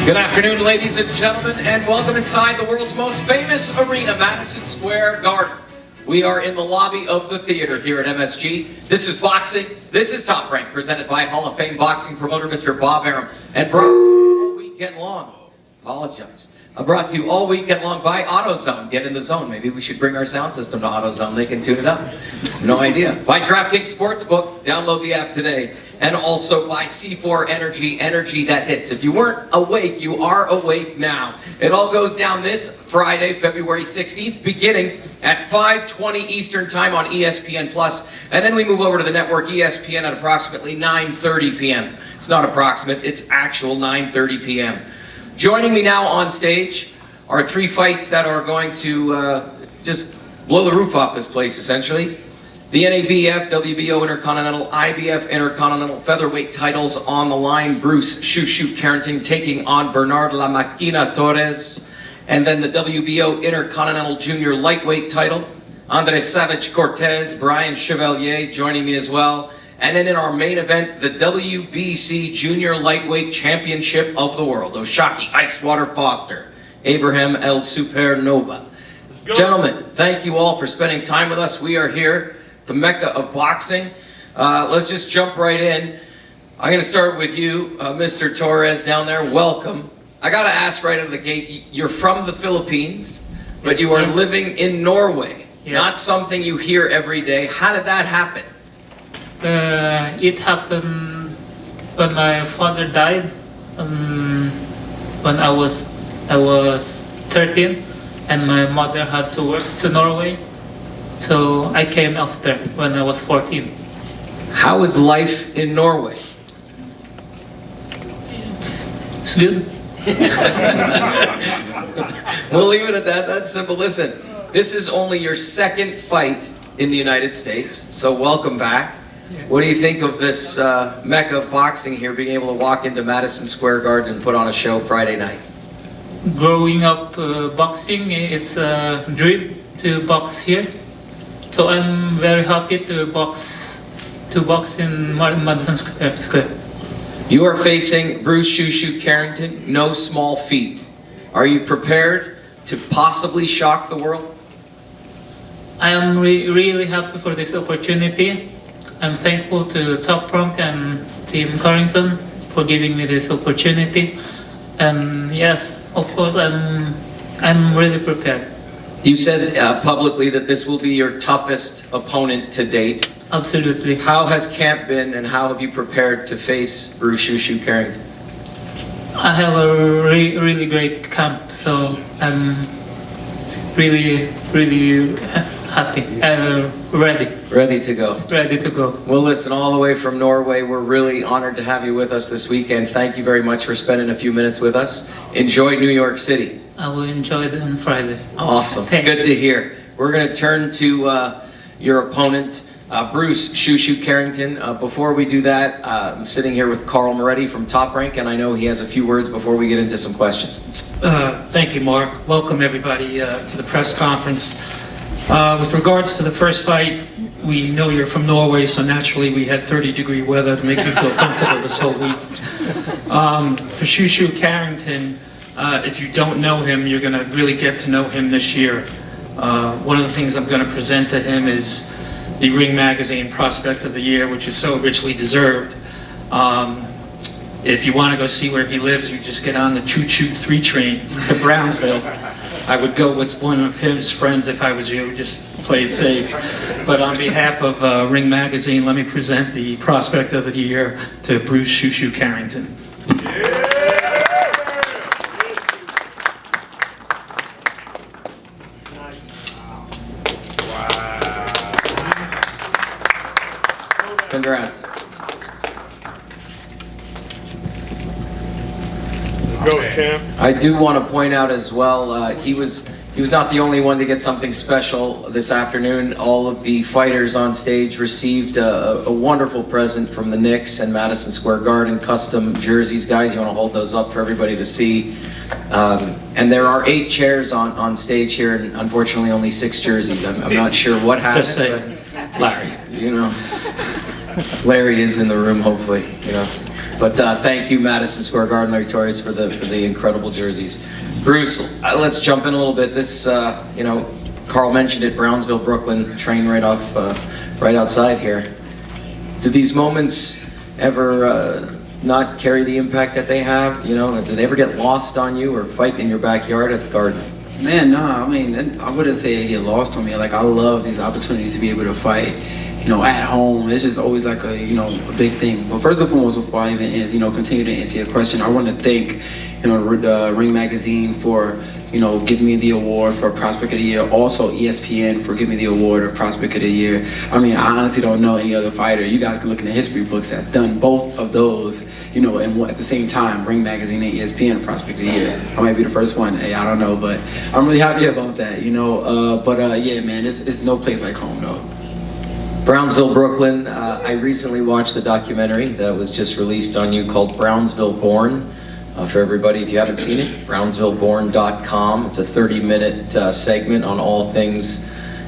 Good afternoon, ladies and gentlemen, and welcome inside the world's most famous arena, Madison Square Garden. We are in the lobby of the theater here at MSG. This is boxing. This is Top Rank, presented by Hall of Fame boxing promoter Mr. Bob Arum, and brought all weekend long. Apologize. Brought to you all weekend long by AutoZone. Get in the zone. Maybe we should bring our sound system to AutoZone. They can tune it up. No idea. By DraftKings Sportsbook. Download the app today. And also by C4 Energy, energy that hits. If you weren't awake, you are awake now. It all goes down this Friday, February 16th, beginning at 5:20 Eastern Time on ESPN+. And then we move over to the network ESPN at approximately 9:30 p.m. It's not approximate, it's actual 9:30 p.m. Joining me now on stage are three fights that are going to just blow the roof off this place, essentially. The NABF, WBO Intercontinental, IBF Intercontinental featherweight titles on the line. Bruce "Shoo Shoo" Carrington taking on Bernard La Maquina Torres. And then the WBO Intercontinental Junior lightweight title. Andres Savage Cortez, Brian Chevalier joining me as well. And then in our main event, the WBC Jr lightweight championship of the world. Oshaki Icewater Foster, Abraham El Supernova. Gentlemen, thank you all for spending time with us. We are here, the Mecca of boxing. Let's just jump right in. I'm going to start with you, Mr. Torres down there. Welcome. I got to ask right out of the gate, you're from the Philippines, but you are living in Norway. Yes. Not something you hear every day. How did that happen? It happened when my father died, when I was 13, and my mother had to work to Norway. So I came after when I was 14. How is life in Norway? It's good. We'll leave it at that. That's simple. Listen, this is only your second fight in the United States, so welcome back. What do you think of this Mecca of boxing here, being able to walk into Madison Square Garden and put on a show Friday night? Growing up boxing, it's a dream to box here. So I'm very happy to box in Madison Square. You are facing Bruce "Shoo Shoo" Carrington, no small feat. Are you prepared to possibly shock the world? I am really happy for this opportunity. I'm thankful to Top Rank and Team Carrington for giving me this opportunity. And yes, of course, I'm really prepared. You said publicly that this will be your toughest opponent to date. Absolutely. How has camp been, and how have you prepared to face Bruce "Shoo Shoo" Carrington? I have a really great camp, so I'm really happy and ready. Ready to go. Ready to go. Well, listen, all the way from Norway, we're really honored to have you with us this weekend. Thank you very much for spending a few minutes with us. Enjoy New York City. I will enjoy it on Friday. Awesome. Good to hear. We're going to turn to your opponent, Bruce "Shoo Shoo" Carrington. Before we do that, I'm sitting here with Carl Moretti from Top Rank, and I know he has a few words before we get into some questions. Thank you, Mark. Welcome, everybody, to the press conference. With regards to the first fight, we know you're from Norway, so naturally we had 30-degree weather to make you feel comfortable this whole week. For "Shoo Shoo" Carrington, if you don't know him, you're going to really get to know him this year. One of the things I'm going to present to him is the Ring Magazine Prospect of the Year, which is so richly deserved. If you want to go see where he lives, you just get on the Choo-Choo 3 train to Brownsville. I would go with one of his friends if I was you, just play it safe. But on behalf of Ring Magazine, let me present the Prospect of the Year to Bruce "Shoo Shoo" Carrington. Congrats. Go, champ. I do want to point out as well, he was not the only one to get something special this afternoon. All of the fighters on stage received a wonderful present from the Knicks and Madison Square Garden, custom jerseys. Guys, you want to hold those up for everybody to see. And there are 8 chairs on stage here, and unfortunately only 6 jerseys. I'm not sure what happened. Just say, Larry. You know, Larry is in the room, hopefully, you know. But thank you, Madison Square Garden, Larry Torres, for the incredible jerseys. Bruce, let's jump in a little bit. This, you know, Carl mentioned it, Brownsville, Brooklyn, train right outside here. Did these moments ever not carry the impact that they have? You know, did they ever get lost on you or fight in your backyard at the Garden? Man, nah, I mean, I wouldn't say it get lost on me. Like, I love these opportunities to be able to fight, you know, at home. It's just always like a, you know, a big thing. But first and foremost, before I even, you know, continue to answer your question, I want to thank, you know, Ring Magazine for, you know, giving me the award for Prospect of the Year. Also, ESPN for giving me the award of Prospect of the Year. I mean, I honestly don't know any other fighter. You guys can look in the history books that's done both of those, you know, and at the same time, Ring Magazine and ESPN Prospect of the Year. I might be the first one. Hey, I don't know, but I'm really happy about that, you know. Yeah, man, it's no place like home, though. Brownsville, Brooklyn. I recently watched the documentary that was just released on you called Brownsville Born. For everybody, if you haven't seen it, brownsvilleborn.com. It's a 30-minute segment on all things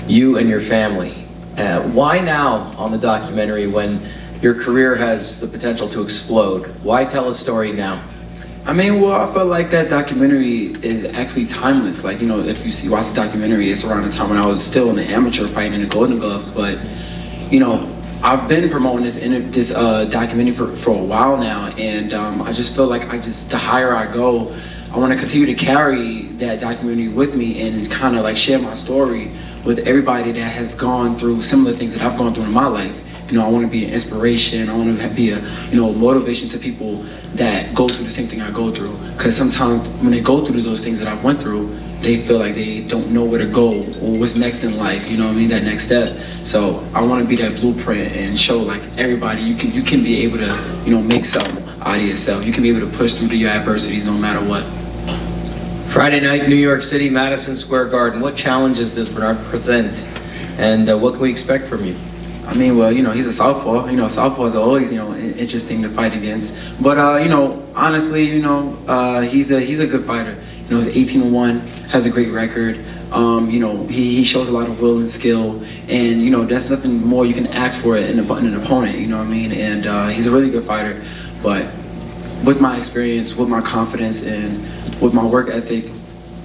you and your family. Why now on the documentary when your career has the potential to explode? Why tell a story now? I mean, well, I felt like that documentary is actually timeless. Like, you know, if you watch the documentary, it's around the time when I was still in the amateur fighting in the Golden Gloves. But, you know, I've been promoting this documentary for a while now, and I just feel like the higher I go, I want to continue to carry that documentary with me and kind of like share my story with everybody that has gone through similar things that I've gone through in my life. You know, I want to be an inspiration. I want to be a, you know, motivation to people that go through the same thing I go through. Because sometimes when they go through those things that I went through, they feel like they don't know where to go or what's next in life, you know what I mean, that next step. So I want to be that blueprint and show like everybody you can be able to, you know, make something out of yourself. You can be able to push through your adversities no matter what. Friday night, New York City, Madison Square Garden. What challenges does Bernard present, and what can we expect from you? I mean, well, you know, he's a southpaw. You know, southpaws are always, you know, interesting to fight against. But you know, honestly, you know, he's a good fighter. You know, he's 18-1, has a great record. You know, he shows a lot of will and skill, and you know, that's nothing more you can ask for in an opponent. You know what I mean? And he's a really good fighter. But with my experience, with my confidence, and with my work ethic,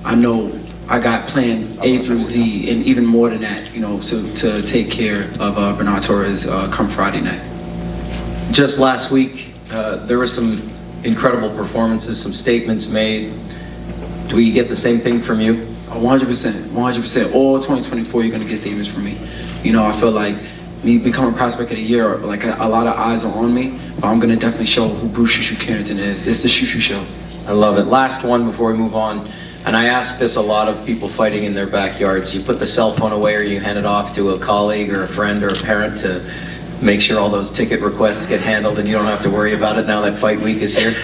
I know I got plan A through Z, and even more than that, you know, to take care of Bernard Torres come Friday night. Just last week, there were some incredible performances, some statements made. Do we get the same thing from you? 100%, 100%. All 2024, you're gonna get statements from me. You know, I feel like me becoming Prospect of the Year, like a lot of eyes are on me, but I'm gonna definitely show who Bruce Shushu Carrington is. It's the Shushu Show. I love it. Last one before we move on. And I ask this a lot of people fighting in their backyards. You put the cell phone away or you hand it off to a colleague or a friend or a parent to make sure all those ticket requests get handled and you don't have to worry about it now that fight week is here?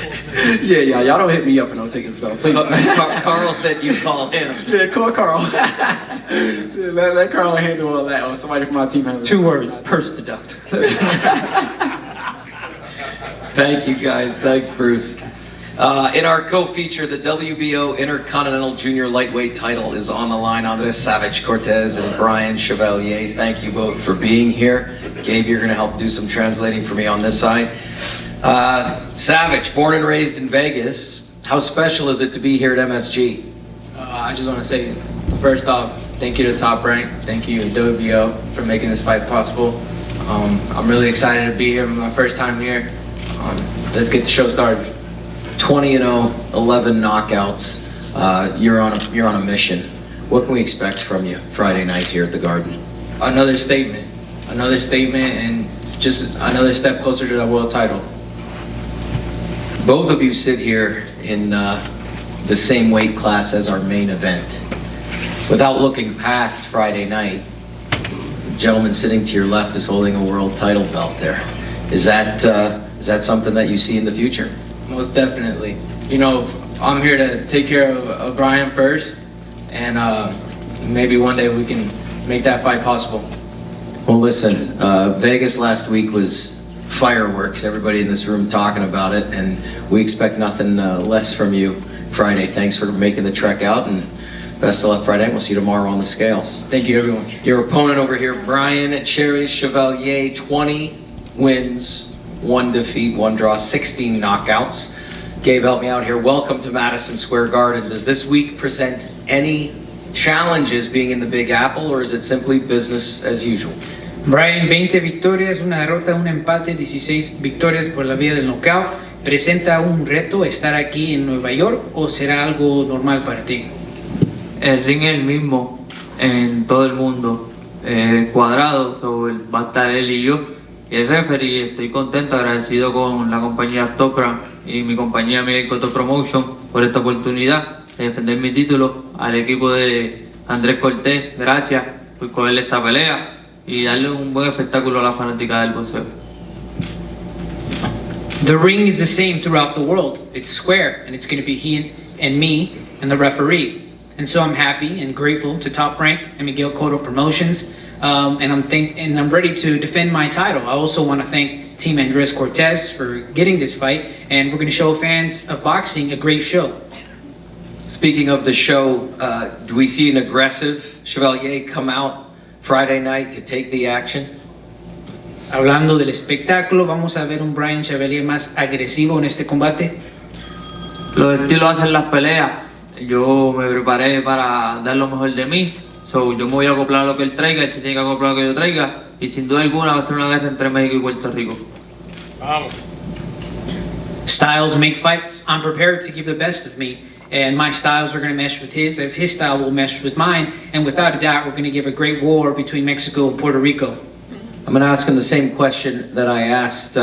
Yeah, y'all don't hit me up for no tickets though. Please. Carl said you call him. Yeah, call Carl. let Carl handle all that, or somebody from my team handle it. 2 words, purse deduct. Thank you guys, thanks Bruce. In our co-feature, the WBO Intercontinental Junior Lightweight title is on the line. Andres Savage Cortez and Brian Chevalier, thank you both for being here. Gabe, you're going to help do some translating for me on this side. Savage, born and raised in Vegas. How special is it to be here at MSG? I just want to say, first off, thank you to Top Rank. Thank you to WBO for making this fight possible. I'm really excited to be here. My first time here. Let's get the show started. 20-0, 11 knockouts. You're on a mission. What can we expect from you Friday night here at the Garden? Another statement, and just another step closer to the world title. Both of you sit here in the same weight class as our main event. Without looking past Friday night, the gentleman sitting to your left is holding a world title belt there. Is that something that you see in the future? Most definitely. You know, I'm here to take care of Brian first, and maybe one day we can make that fight possible. Well, listen, Vegas last week was fireworks. Everybody in this room talking about it, and we expect nothing less from you Friday. Thanks for making the trek out, and best of luck Friday. We'll see you tomorrow on the scales. Thank you, everyone. Your opponent over here, Brian Cherry Chevalier, 20 wins, 1 defeat, 1 draw, 16 knockouts. Gabe, help me out here. Welcome to Madison Square Garden. Does this week present any challenges being in the Big Apple, or is it simply business as usual? Brian, 20 victorias, una derrota, un empate, 16 victorias por la vía del knockout. ¿Presenta un reto estar aquí en Nueva York o será algo normal para ti? El ring es el mismo en todo el mundo, cuadrado, va a estar él y yo. Y el referee, estoy contento, agradecido con la compañía Top Rank y mi compañía Miguel Cotto Promotion por esta oportunidad de defender mi título. Al equipo de Andrés Cortés, gracias por cogerle esta pelea y darle un buen espectáculo a la fanática del boxeo. The ring is the same throughout the world. It's square, and it's going to be he and me and the referee. And so I'm happy and grateful to Top Rank and Miguel Cotto Promotions, and I'm ready to defend my title. I also want to thank Team Andres Cortez for getting this fight, and we're going to show fans of boxing a great show. Speaking of the show, do we see an aggressive Chevalier come out Friday night to take the action? Hablando del espectáculo, vamos a ver un Brian Chevalier más agresivo en este combate. Los estilos hacen las peleas. Yo me preparé para dar lo mejor de mí. Yo me voy a acoplar a lo que él traiga, él se tiene que acoplar a lo que yo traiga. Y sin duda alguna va a ser una guerra entre México y Puerto Rico. Vamos. Styles make fights. I'm prepared to give the best of me, and my styles are going to mesh with his, as his style will mesh with mine. And without a doubt, we're going to give a great war between Mexico and Puerto Rico. I'm going to ask him the same question that I asked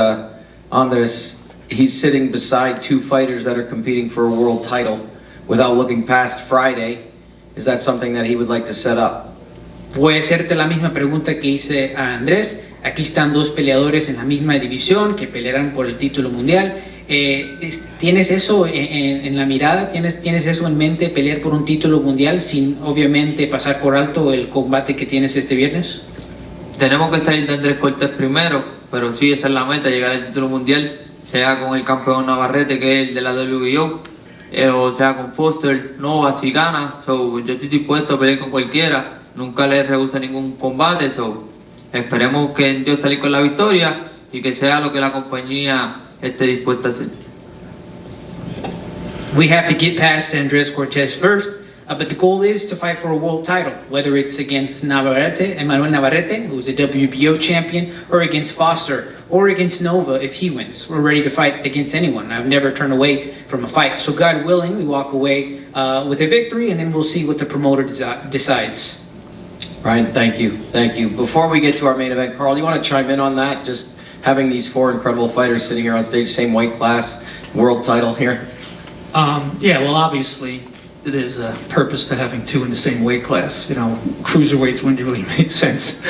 Andres. He's sitting beside 2 fighters that are competing for a world title. Without looking past Friday, is that something that he would like to set up? Voy a hacerte la misma pregunta que hice a Andrés. Aquí están 2 peleadores en la misma división que pelearán por el título mundial. ¿Tienes eso en la mirada? ¿Tienes eso en mente, pelear por un título mundial sin obviamente pasar por alto el combate que tienes este viernes? Tenemos que salir de Andrés Cortés primero, pero sí, esa es la meta, llegar al título mundial, sea con el campeón Navarrete, que es el de la WBO, o sea con Foster, Novas y Gana. Yo estoy dispuesto a pelear con cualquiera, nunca le rehúso ningún combate. Esperemos que en Dios salir con la victoria y que sea lo que la compañía esté dispuesta a hacer. We have to get past Andres Cortez first, but the goal is to fight for a world title, whether it's against Emmanuel Navarrete, who's the WBO champion, or against Foster, or against Nova if he wins. We're ready to fight against anyone. I've never turned away from a fight. So God willing, we walk away with a victory, and then we'll see what the promoter decides. Ryan, thank you. Thank you. Before we get to our main event, Carl, you want to chime in on that? Just having these 4 incredible fighters sitting here on stage, same weight class, world title here. Yeah, well, obviously, there's a purpose to having 2 in the same weight class. You know, cruiserweights wouldn't really make sense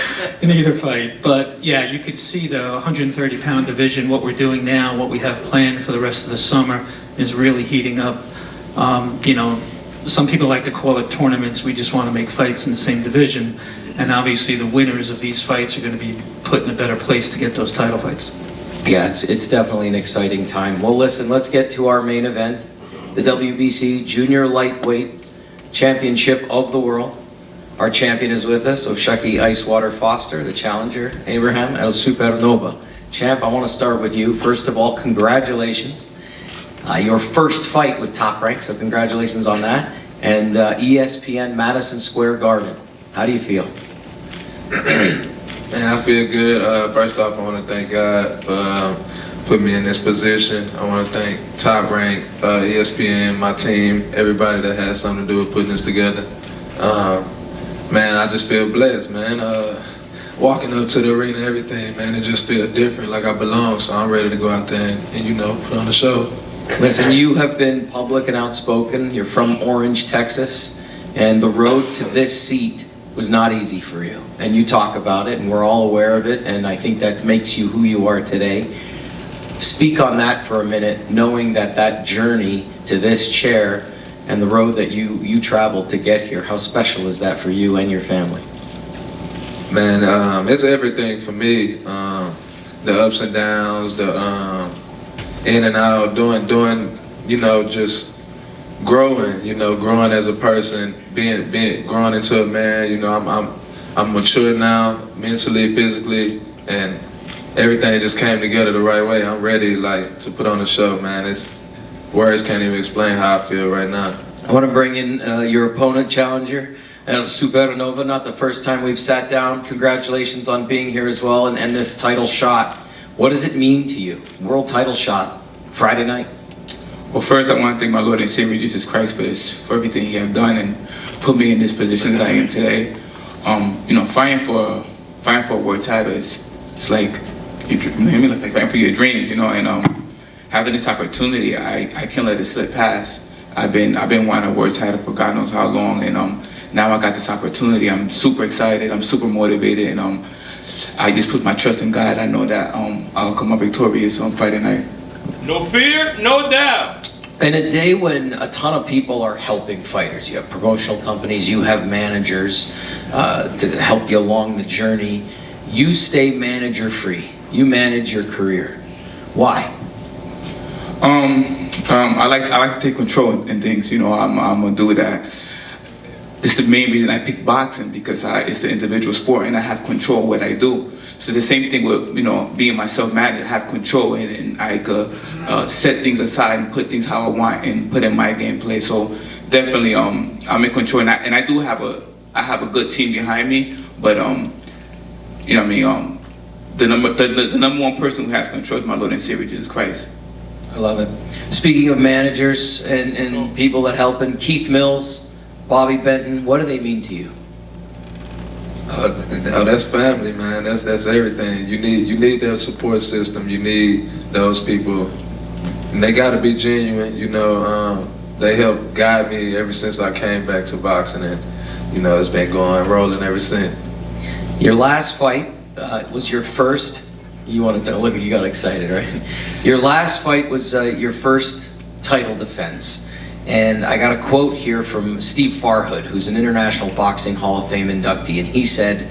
in either fight. But yeah, you could see the 130-pound division, what we're doing now, what we have planned for the rest of the summer is really heating up. You know, some people like to call it tournaments. We just want to make fights in the same division. And obviously the winners of these fights are going to be put in a better place to get those title fights. Yeah, it's definitely an exciting time. Well, listen, let's get to our main event. The WBC Junior Lightweight Championship of the World. Our champion is with us, Oshaki Icewater Foster, the challenger, Abraham El Supernova. Champ, I want to start with you. First of all, congratulations. Your first fight with Top Rank, so congratulations on that. And ESPN Madison Square Garden. How do you feel? Man, I feel good. First off, I want to thank God for putting me in this position. I want to thank Top Rank, ESPN, my team, everybody that had something to do with putting this together. Man, I just feel blessed, man. Walking up to the arena, everything, man, it just feels different, like I belong. So I'm ready to go out there and you know, put on the show. Listen, you have been public and outspoken. You're from Orange, Texas, and the road to this seat was not easy for you. And you talk about it, and we're all aware of it, and I think that makes you who you are today. Speak on that for a minute, knowing that that journey to this chair and the road that you traveled to get here, how special is that for you and your family? Man, it's everything for me. The ups and downs, the in and out, doing, you know, just growing, you know, growing as a person, growing into a man. You know, I'm mature now, mentally, physically, and everything just came together the right way. I'm ready like to put on a show, man. Words can't even explain how I feel right now. I want to bring in your opponent, challenger, El Supernova. Not the first time we've sat down. Congratulations on being here as well and this title shot. What does it mean to you? World title shot, Friday night. Well, first I want to thank my Lord and Savior Jesus Christ for this, for everything He has done and put me in this position that I am today. You know, fighting for a world title it's like like fighting for your dreams, you know. And having this opportunity, I can't let it slip past. I've been wanting a world title for God knows how long, and now I got this opportunity. I'm super excited. I'm super motivated, and I just put my trust in God. I know that I'll come out victorious on Friday night. No fear, no doubt. In a day when a ton of people are helping fighters, you have promotional companies, you have managers to help you along the journey, you stay manager free. You manage your career. Why? I like to take control in things. You know, I'm gonna do that. It's the main reason I picked boxing, because it's the individual sport and I have control of what I do. So the same thing with, you know, being myself manager, have control and I could set things aside and put things how I want and put in my gameplay. So definitely I'm in control, and I do have a good team behind me, but you know what I mean, the number one person who has control is my Lord and Savior Jesus Christ. I love it. Speaking of managers and people that help, and Keith Mills, Bobby Benton, what do they mean to you? That's family, man. That's everything. You need that support system. You need those people, and they got to be genuine. You know, they helped guide me ever since I came back to boxing, and you know, it's been rolling ever since. Your last fight was your first. You wanted to look. You got excited, right? Your last fight was your first title defense. And I got a quote here from Steve Farhood, who's an International Boxing Hall of Fame inductee, and he said,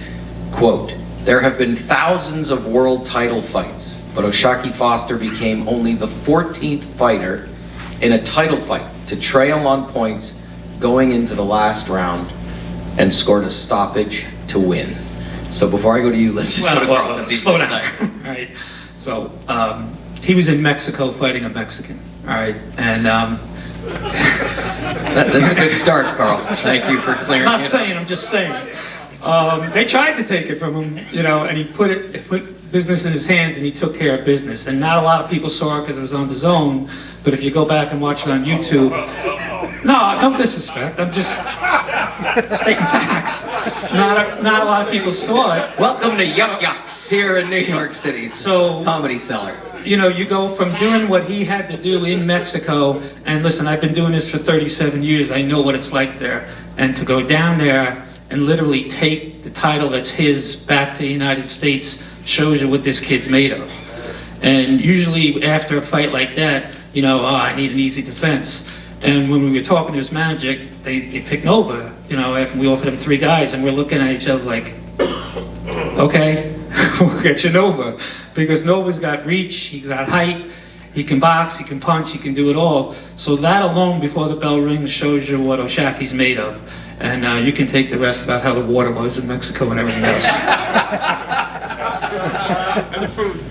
quote, "There have been thousands of world title fights, but O'Shaquie Foster became only the 14th fighter in a title fight to trail on points going into the last round and scored a stoppage to win." So before I go to you, let's just go to Carl, because he's slow excited. down. All right. So he was in Mexico fighting a Mexican. All right, and That's a good start, Carl. Thank you for clearing I'm not it saying. up. I'm just saying. They tried to take it from him, you know, and he put business in his hands, and he took care of business. And not a lot of people saw it because it was on the zone. But if you go back and watch it on YouTube, no, don't disrespect. I'm just stating facts. Not a lot of people saw it. Welcome to Yuck Yucks here in New York City's Comedy Cellar. You know, you go from doing what he had to do in Mexico, and listen, I've been doing this for 37 years. I know what it's like there. And to go down there and literally take the title that's his back to the United States shows you what this kid's made of. And usually after a fight like that, you know, I need an easy defense. And when we were talking to his manager, they picked Nova, you know, after we offered him 3 guys, and we're looking at each other like, okay, we'll get you Nova. Because Nova's got reach, he's got height, he can box, he can punch, he can do it all. So that alone, before the bell rings, shows you what O'Shaquie's made of. And you can take the rest about how the water was in Mexico and everything else. And the food.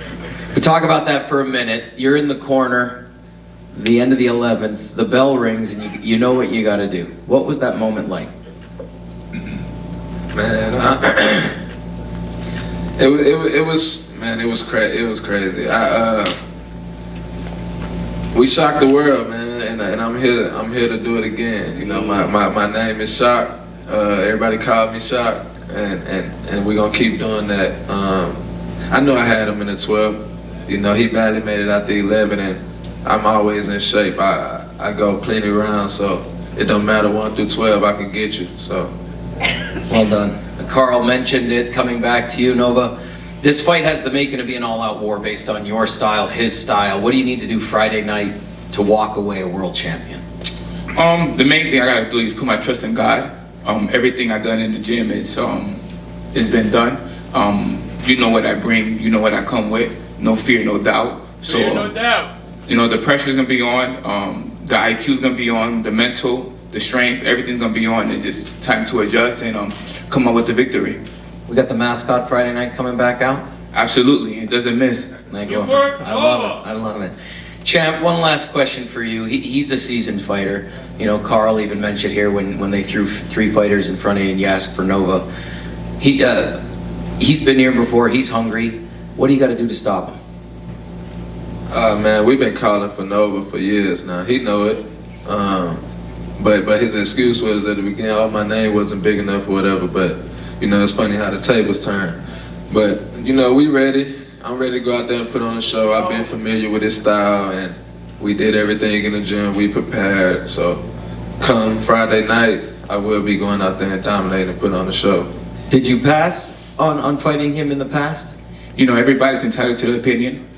We talk about that for a minute. You're in the corner, the end of the 11th, the bell rings, and you know what you got to do. What was that moment like? Man, it was crazy. We shocked the world, man, and I'm here to do it again. You know, my name is Shock. Everybody called me Shock, and we're gonna keep doing that. I know I had him in the 12. You know, he badly made it out the 11, and I'm always in shape. I go plenty rounds, so it don't matter 1 through 12. I can get you. So. Well done. Carl mentioned it. Coming back to you, Nova. This fight has the making to be an all-out war based on your style, his style. What do you need to do Friday night to walk away a world champion? The main thing I gotta do is put my trust in God. Everything I've done in the gym is been done. You know what I bring, you know what I come with. No fear, no doubt. So No doubt. you know, the pressure's gonna be on, the IQ's gonna be on, the mental, the strength, everything's gonna be on. It's just time to adjust and come up with the victory. We got the mascot Friday night coming back out. Absolutely, it doesn't miss. Thank you. I love it. I love it. Champ, one last question for you. He's a seasoned fighter. You know, Carl even mentioned here when they threw 3 fighters in front of you and you asked for Nova. He's been here before. He's hungry. What do you got to do to stop him? Man, we've been calling for Nova for years now. He know it. But his excuse was at the beginning, oh, my name wasn't big enough or whatever. But, you know, it's funny how the tables turn. But, you know, we ready. I'm ready to go out there and put on a show. I've been familiar with his style, and we did everything in the gym. We prepared. So come Friday night, I will be going out there and dominating and put on a show. Did you pass on fighting him in the past? You know, everybody's entitled to their opinion.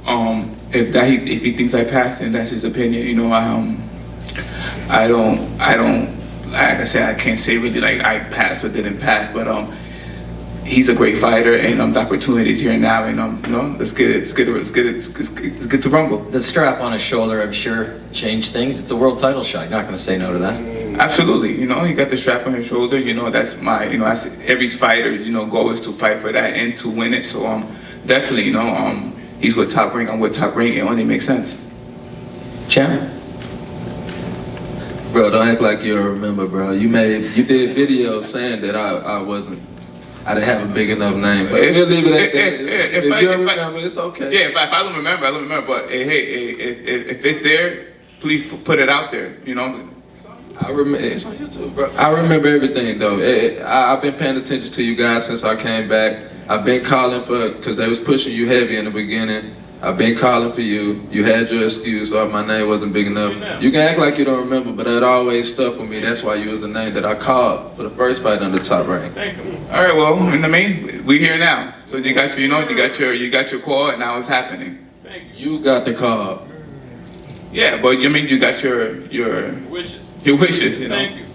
If he thinks I passed, then that's his opinion. You know, I don't. Like I said, I can't say really like I passed or didn't pass, but he's a great fighter, and the opportunity's here now, and you know, let's get to rumble. The strap on his shoulder, I'm sure, changed things. It's a world title shot. You're not going to say no to that. Absolutely. You know, he got the strap on his shoulder. You know, that's that's every fighter's goal is to fight for that and to win it. So definitely, he's with Top Rank. I'm with Top Rank. It only makes sense. Champ. Bro, don't act like you don't remember, bro. You did videos saying that I didn't have a big enough name, but we'll leave it at that. If you don't remember, it's okay. Yeah, if I don't remember, I don't remember. But hey, if it's there, please put it out there. You know. I remember. It's on YouTube, bro. I remember everything though. I've been paying attention to you guys since I came back. I've been calling because they was pushing you heavy in the beginning. I've been calling for you. You had your excuse, or my name wasn't big enough. You can act like you don't remember, but that always stuck with me. That's why you was the name that I called for the first fight under Top Rank. All right, well, in the main, we here now. So you got your call, and now it's happening. You got the call. Yeah, but you got your Wishes. Your wishes. You know. Thank you.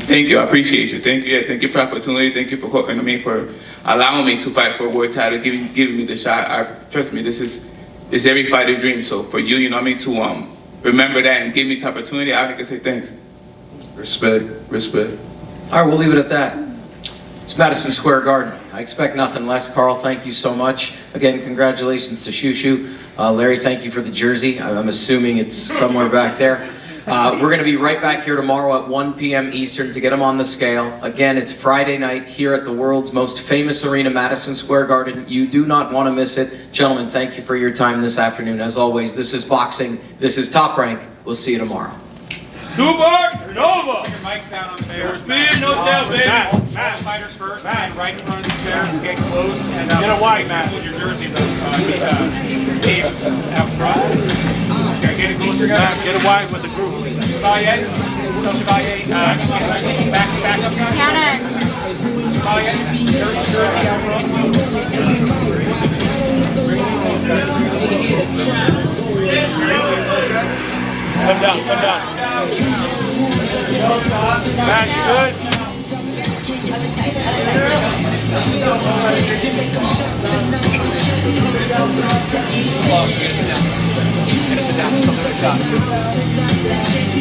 Thank you. I appreciate you. Thank you. Yeah, thank you for the opportunity. Thank you for for allowing me to fight for a world title, giving me the shot. Trust me, this is every fighter's dream. So for you, to remember that and give me this opportunity, I can say thanks. Respect. All right, we'll leave it at that. It's Madison Square Garden. I expect nothing less. Carl, thank you so much. Again, congratulations to Shushu. Larry, thank you for the jersey. I'm assuming it's somewhere back there. We're going to be right back here tomorrow at 1 p.m. Eastern to get them on the scale. Again, it's Friday night here at the world's most famous arena, Madison Square Garden. You do not want to miss it. Gentlemen, thank you for your time this afternoon. As always, this is Boxing. This is Top Rank. We'll see you tomorrow. Super Nova! Your mic's down on the stairs. Speed, no doubt, baby. Matt, fighters first, and right in front of the stairs, get close, and Get a wide Matt, with your jerseys Davis out front. Get it closer, Matt. Get it wide with the group. Chevalier, so Chevalier, back up, guys. Chevalier, jersey out front. Come down. Matt, you good? Tonight.